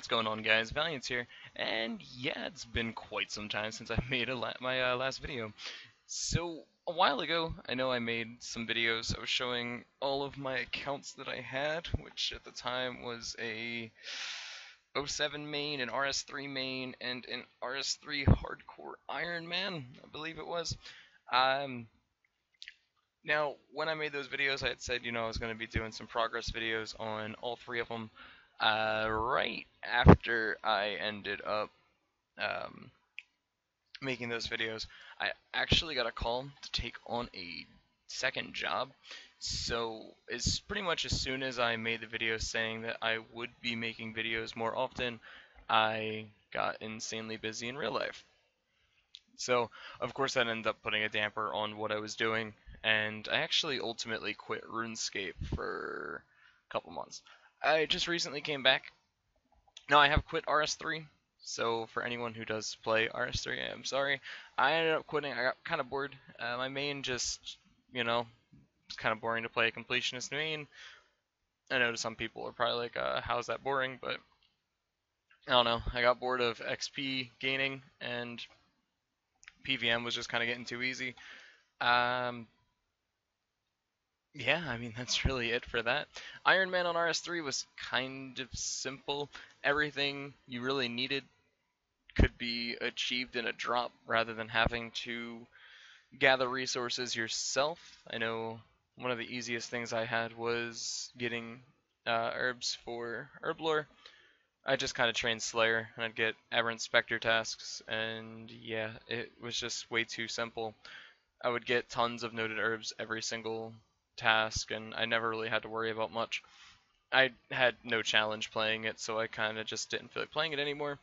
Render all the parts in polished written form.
What's going on, guys? Valiance here, and yeah, it's been quite some time since I made my last video. So, a while ago, I know I made some videos. I was showing all of my accounts that I had, which at the time was a '07 main, an RS3 main, and an RS3 Hardcore Iron Man, I believe it was. Um, Now, when I made those videos, I had said, I was going to be doing some progress videos on all three of them. Right after I ended up um, making those videos, I actually got a call to take on a second job. So it's pretty much as soon as I made the video saying that I would be making videos more often, I got insanely busy in real life. So, of course, that ended up putting a damper on what I was doing, and I actually ultimately quit RuneScape for a couple months. I just recently came back. No, I have quit RS3, so for anyone who does play RS3, I'm sorry. I ended up quitting. I got kind of bored. My main just, it's kind of boring to play a completionist main. I know some people are probably like, how's that boring? But I don't know. I got bored of XP gaining, and PVM was just kind of getting too easy. Um, yeah, I mean, that's really it for that. Iron Man on RS3 was kind of simple. Everything you really needed could be achieved in a drop rather than having to gather resources yourself. I know one of the easiest things I had was getting herbs for Herblore. I just kind of trained Slayer, and I'd get Aberrant Spectre tasks, and yeah, it was just way too simple. I would get tons of noted herbs every single task, and I never really had to worry about much. I had no challenge playing it, so I kind of just didn't feel like playing it anymore.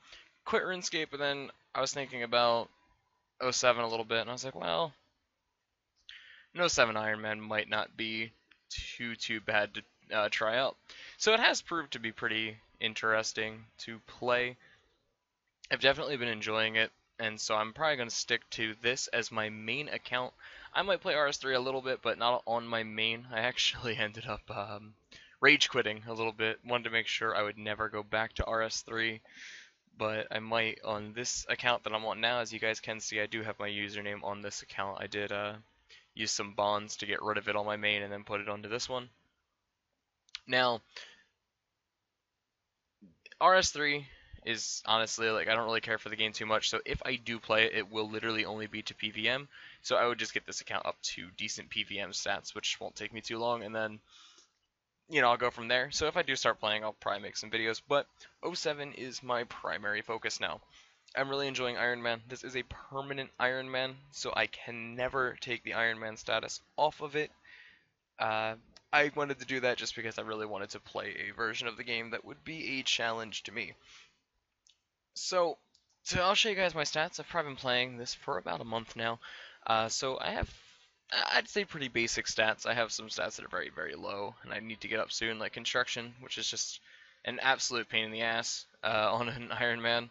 Quit RuneScape, and then I was thinking about '07 a little bit, and I was like, well, an '07 Iron Man might not be too bad to try out. So it has proved to be pretty interesting to play. I've definitely been enjoying it, and so I'm probably going to stick to this as my main account. I might play RS3 a little bit, but not on my main. I actually ended up rage quitting a little bit. Wanted to make sure I would never go back to RS3, but I might on this account that I'm on now. As you guys can see, I do have my username on this account. I did use some bonds to get rid of it on my main and then put it onto this one. Now, RS3 is honestly, like, I don't really care for the game too much, so if I do play it, it will literally only be to PVM, so I would just get this account up to decent PVM stats, which won't take me too long, and then, I'll go from there. So if I do start playing, I'll probably make some videos, but '07 is my primary focus now. I'm really enjoying Iron Man. This is a permanent Iron Man, so I can never take the Iron Man status off of it. Uh, I wanted to do that just because I really wanted to play a version of the game that would be a challenge to me. So I'll show you guys my stats. I've probably been playing this for about a month now. So I have, I'd say, pretty basic stats. I have some stats that are very low, and I need to get up soon, like construction, which is just an absolute pain in the ass on an Iron Man.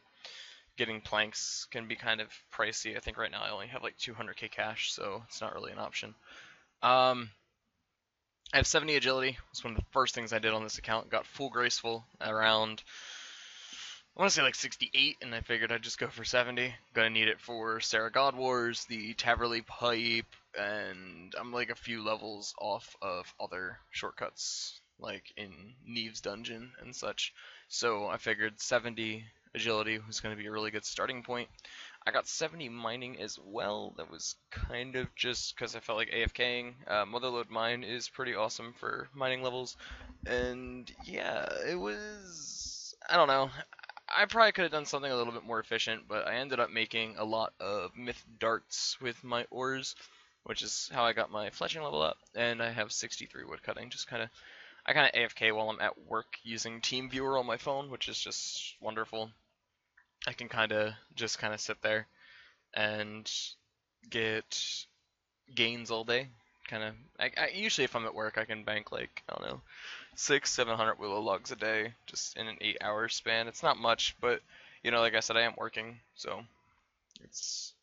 Getting planks can be kind of pricey. I think right now I only have like 200k cash, so it's not really an option. Um, I have 70 agility. It's one of the first things I did on this account. Got full graceful around, I want to say like 68, and I figured I'd just go for 70. Gonna need it for Sarah God Wars, the Taverley Pipe, and I'm like a few levels off of other shortcuts, like in Neve's Dungeon and such. So I figured 70 agility was going to be a really good starting point. I got 70 mining as well. That was kind of just because I felt like AFKing. Motherlode Mine is pretty awesome for mining levels. And yeah, it was, I don't know. I probably could have done something a little bit more efficient, but I ended up making a lot of myth darts with my ores, which is how I got my fletching level up, and I have 63 woodcutting. I kind of AFK while I'm at work using TeamViewer on my phone, which is just wonderful. I can just sit there and get gains all day. Usually if I'm at work, I can bank like, I don't know, 600-700 willow logs a day, just in an 8-hour span. It's not much, but like I said, I am working, so it's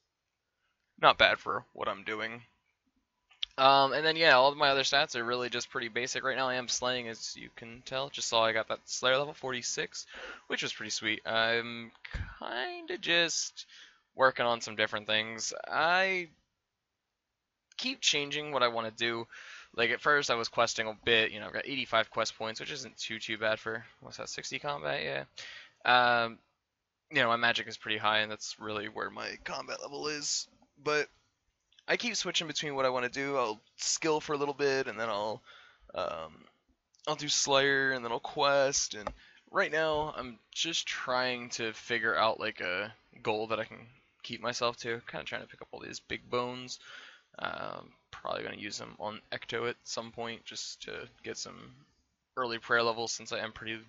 not bad for what I'm doing. And then yeah, all of my other stats are really just pretty basic right now. I am slaying, as you can tell. Just saw I got that Slayer level 46, which was pretty sweet. I'm kind of just working on some different things. I keep changing what I want to do. Like at first I was questing a bit, I've got 85 quest points, which isn't too bad for what's that, 60 combat, yeah. My magic is pretty high, and that's really where my combat level is. But I keep switching between what I want to do. I'll skill for a little bit, and then um, I'll do Slayer, and then I'll quest. And right now, I'm just trying to figure out like a goal that I can keep myself to. Kind of trying to pick up all these big bones. Probably gonna use them on Ecto at some point just to get some early prayer levels, since I am pretty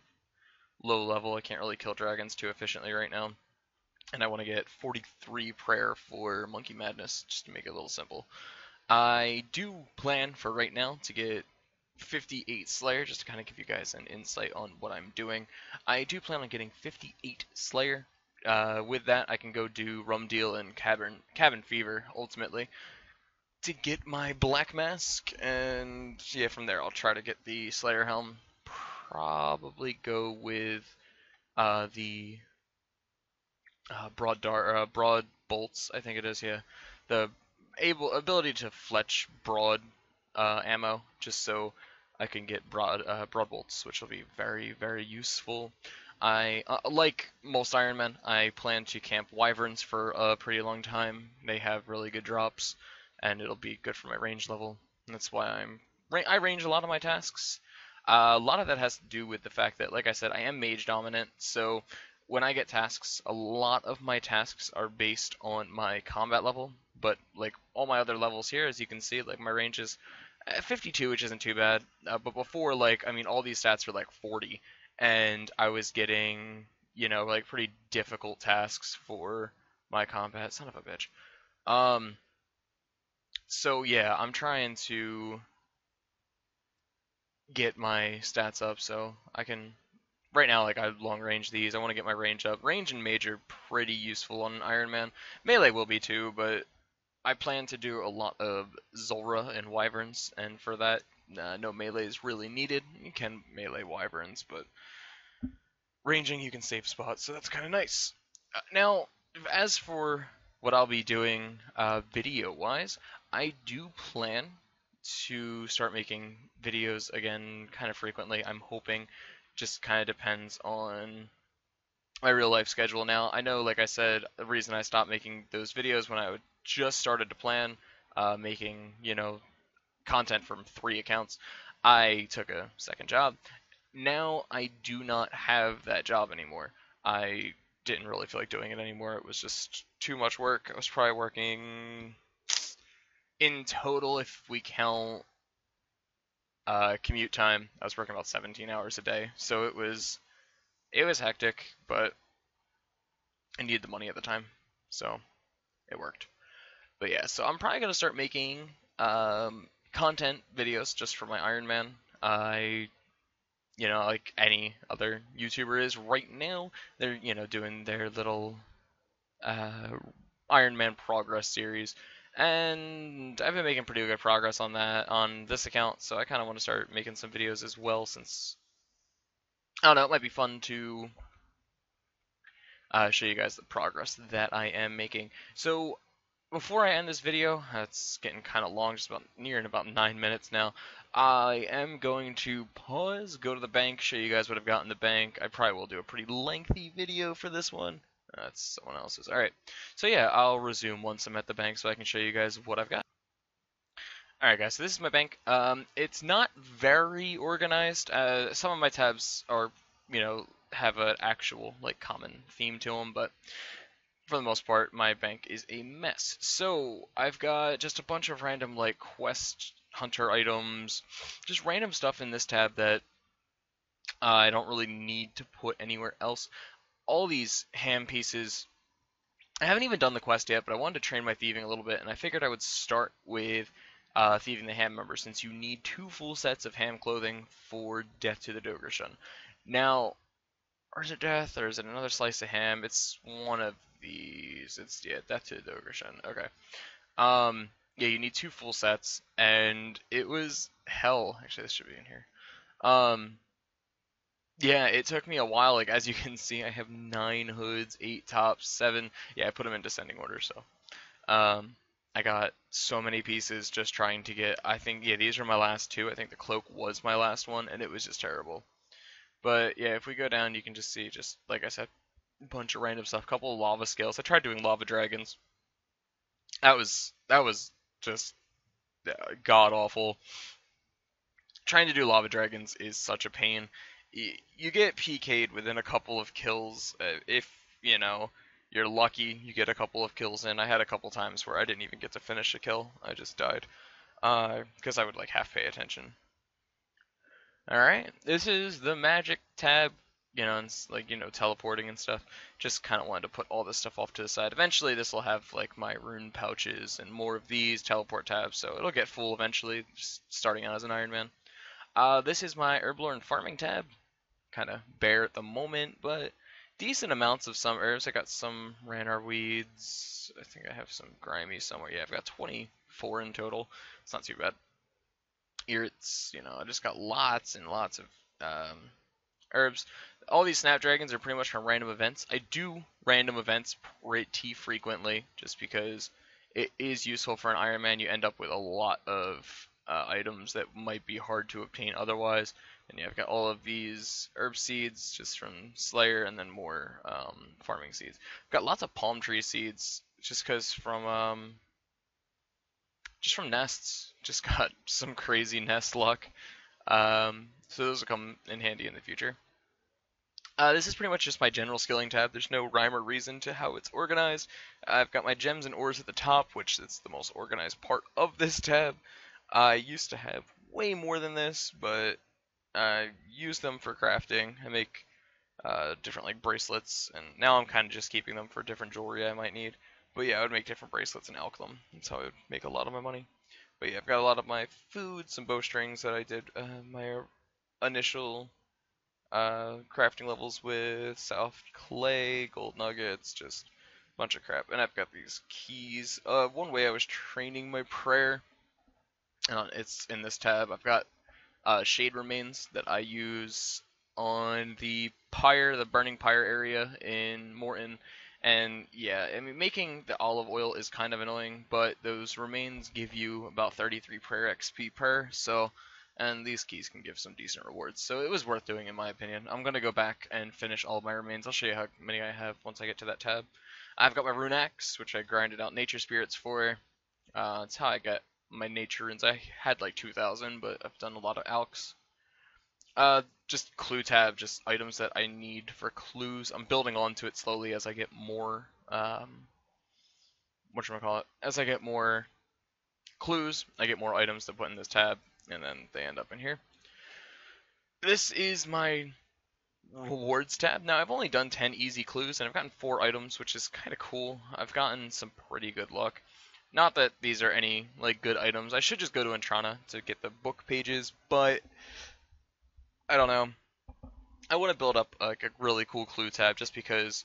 low level. I can't really kill dragons too efficiently right now. And I want to get 43 prayer for Monkey Madness, just to make it a little simple. I do plan for right now to get 58 Slayer, just to kind of give you guys an insight on what I'm doing. I do plan on getting 58 Slayer. With that, I can go do Rum Deal and Cabin Fever, ultimately, to get my Black Mask, and yeah, from there I'll try to get the Slayer Helm. Probably go with the broad bolts, I think it is. Yeah, the ability to fletch broad ammo, just so I can get broad bolts, which will be very useful. I like most Iron Men, I plan to camp Wyverns for a pretty long time. They have really good drops, and it'll be good for my range level. And that's why I range a lot of my tasks. A lot of that has to do with the fact that, like I said, I am mage dominant, so when I get tasks, a lot of my tasks are based on my combat level, but like all my other levels here, as you can see, like my range is 52, which isn't too bad. But before, like, I mean, all these stats were like 40, and I was getting, like pretty difficult tasks for my combat. Son of a bitch. Um, so yeah, I'm trying to get my stats up so I can right now, like, I long range these. I want to get my range up. Range and mage are pretty useful on Iron Man. Melee will be too, but I plan to do a lot of Zulrah and Wyverns, and for that, no melee is really needed. You can melee Wyverns, but ranging you can save spots, so that's kind of nice. Now, as for what I'll be doing video-wise, I do plan to start making videos again kind of frequently. I'm hoping. Just kind of depends on my real life schedule now. I know, like I said, the reason I stopped making those videos when I just started to plan making, content from 3 accounts, I took a second job. Now I do not have that job anymore. I didn't really feel like doing it anymore. It was just too much work. I was probably working in total, if we count commute time, I was working about 17 hours a day. So it was hectic, but I needed the money at the time, so it worked. But yeah, so I'm probably gonna start making content videos just for my Iron Man. Like any other YouTuber is right now, they're doing their little uh, Iron Man progress series, and I've been making pretty good progress on that on this account. So I kind of want to start making some videos as well, since I don't know, it might be fun to show you guys the progress that I am making. So before I end this video, it's getting kind of long, just about nearing about 9 minutes now. I am going to pause, go to the bank, show you guys what I've got in the bank. I probably will do a pretty lengthy video for this one. That's someone else's. Alright, so yeah, I'll resume once I'm at the bank so I can show you guys what I've got. Alright guys, so this is my bank. It's not very organized. Some of my tabs are, have an actual, like, common theme to them, but for the most part, my bank is a mess. So I've got just a bunch of random like quest hunter items, just random stuff in this tab that I don't really need to put anywhere else. All these ham pieces, I haven't even done the quest yet, but I wanted to train my thieving a little bit, and I figured I would start with thieving the ham member, since you need 2 full sets of ham clothing for Death to the Dogreshan. Now, or is it death, or is it another slice of ham? It's one of these. It's, yeah, death to the Dogreshan. Okay. Yeah, you need two full sets, and it was hell. Actually, this should be in here. Um, yeah, it took me a while. Like as you can see, I have 9 hoods, 8 tops, 7. Yeah, I put them in descending order. So, um, I got so many pieces just trying to get. I think yeah, these are my last two. I think the cloak was my last one, and it was just terrible. But yeah, if we go down, you can just see, just like I said, a bunch of random stuff. Couple of lava scales. I tried doing lava dragons. That was just god awful. Trying to do lava dragons is such a pain. You get PK'd within a couple of kills. If you know you're lucky, you get a couple of kills in. I had a couple times where I didn't even get to finish a kill. I just died because I would like half pay attention. All right, this is the magic tab. And it's like teleporting and stuff. Just kind of wanted to put all this stuff off to the side. Eventually, this will have like my rune pouches and more of these teleport tabs, so it'll get full eventually. Just starting out as an Iron Man. This is my Herblore farming tab. Kind of bare at the moment, but decent amounts of some herbs. I got some Ranar weeds. I think I have some grimy somewhere. Yeah, I've got 24 in total. It's not too bad. Here it's, I just got lots and lots of herbs. All these snapdragons are pretty much from random events. I do random events pretty frequently just because it is useful for an Iron Man. You end up with a lot of items that might be hard to obtain otherwise. And yeah, I've got all of these herb seeds just from Slayer, and then more farming seeds. I've got lots of palm tree seeds just because from nests. Just got some crazy nest luck. So those will come in handy in the future. This is pretty much just my general skilling tab. There's no rhyme or reason to how it's organized. I've got my gems and ores at the top, which is the most organized part of this tab. I used to have way more than this, but I use them for crafting. I make different like bracelets, and now I'm kind of just keeping them for different jewelry I might need. But yeah, I would make different bracelets and alch them. That's how I would make a lot of my money. But yeah, I've got a lot of my food, some bowstrings that I did my initial crafting levels with soft clay, gold nuggets, just a bunch of crap. And I've got these keys. One way I was training my prayer, it's in this tab. I've got shade remains that I use on the pyre, the burning pyre area in Morton. And yeah, I mean, making the olive oil is kind of annoying, but those remains give you about 33 prayer XP per, so, and these keys can give some decent rewards, so it was worth doing in my opinion. I'm going to go back and finish all of my remains. I'll show you how many I have once I get to that tab. I've got my rune axe, which I grinded out nature spirits for. That's how I got my nature runes. I had like 2,000, but I've done a lot of alchs. Just clue tab, just items that I need for clues. I'm building onto it slowly as I get more, whatchamacallit, as I get more clues, I get more items to put in this tab, and then they end up in here. This is my rewards tab. Now, I've only done 10 easy clues, and I've gotten 4 items, which is kind of cool. I've gotten some pretty good luck. Not that these are any, like, good items. I should just go to Entrana to get the book pages, but I don't know. I want to build up, like, a really cool clue tab just because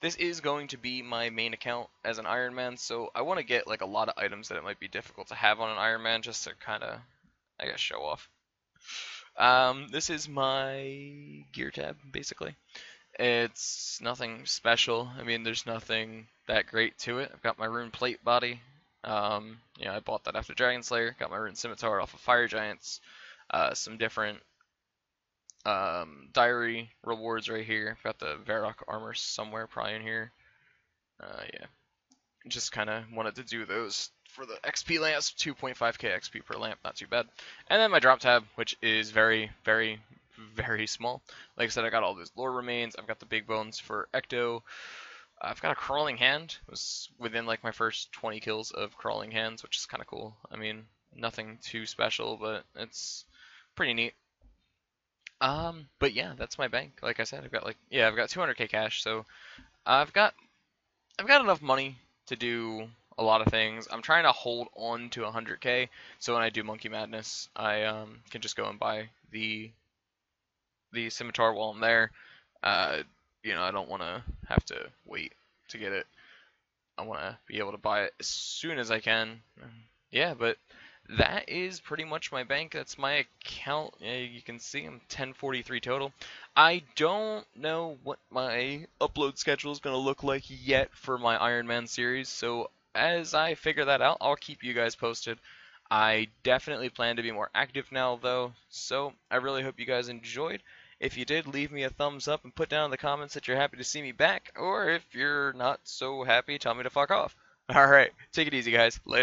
this is going to be my main account as an Iron Man, so I want to get, like, a lot of items that it might be difficult to have on an Iron Man just to kind of, I guess, show off. This is my gear tab, basically. It's nothing special. I mean, there's nothing that great to it. I've got my rune plate body. I bought that after Dragon Slayer. Got my rune scimitar off of Fire Giants. Some different diary rewards right here. I've got the Varrock armor somewhere, probably in here. Yeah, just kind of wanted to do those for the XP lamps. 2.5k XP per lamp, not too bad. And then my drop tab, which is very, very, very small. Like I said, I got all those lore remains. I've got the big bones for Ecto. I've got a crawling hand. It was within like my first 20 kills of crawling hands, which is kind of cool. I mean, nothing too special, but it's pretty neat. But yeah, that's my bank. Like I said, I've got 200k cash, so I've got I've got enough money to do a lot of things. I'm trying to hold on to 100k, so when I do Monkey Madness, I can just go and buy the scimitar while I'm there. Uh, I don't want to have to wait to get it. I want to be able to buy it as soon as I can. Yeah, but that is pretty much my bank. That's my account. You can see I'm 1043 total. I don't know what my upload schedule is going to look like yet for my Iron Man series, so as I figure that out, I'll keep you guys posted. I definitely plan to be more active now, though, so I really hope you guys enjoyed. If you did, leave me a thumbs up and put down in the comments that you're happy to see me back, or if you're not so happy, tell me to fuck off. Alright, take it easy, guys. Later.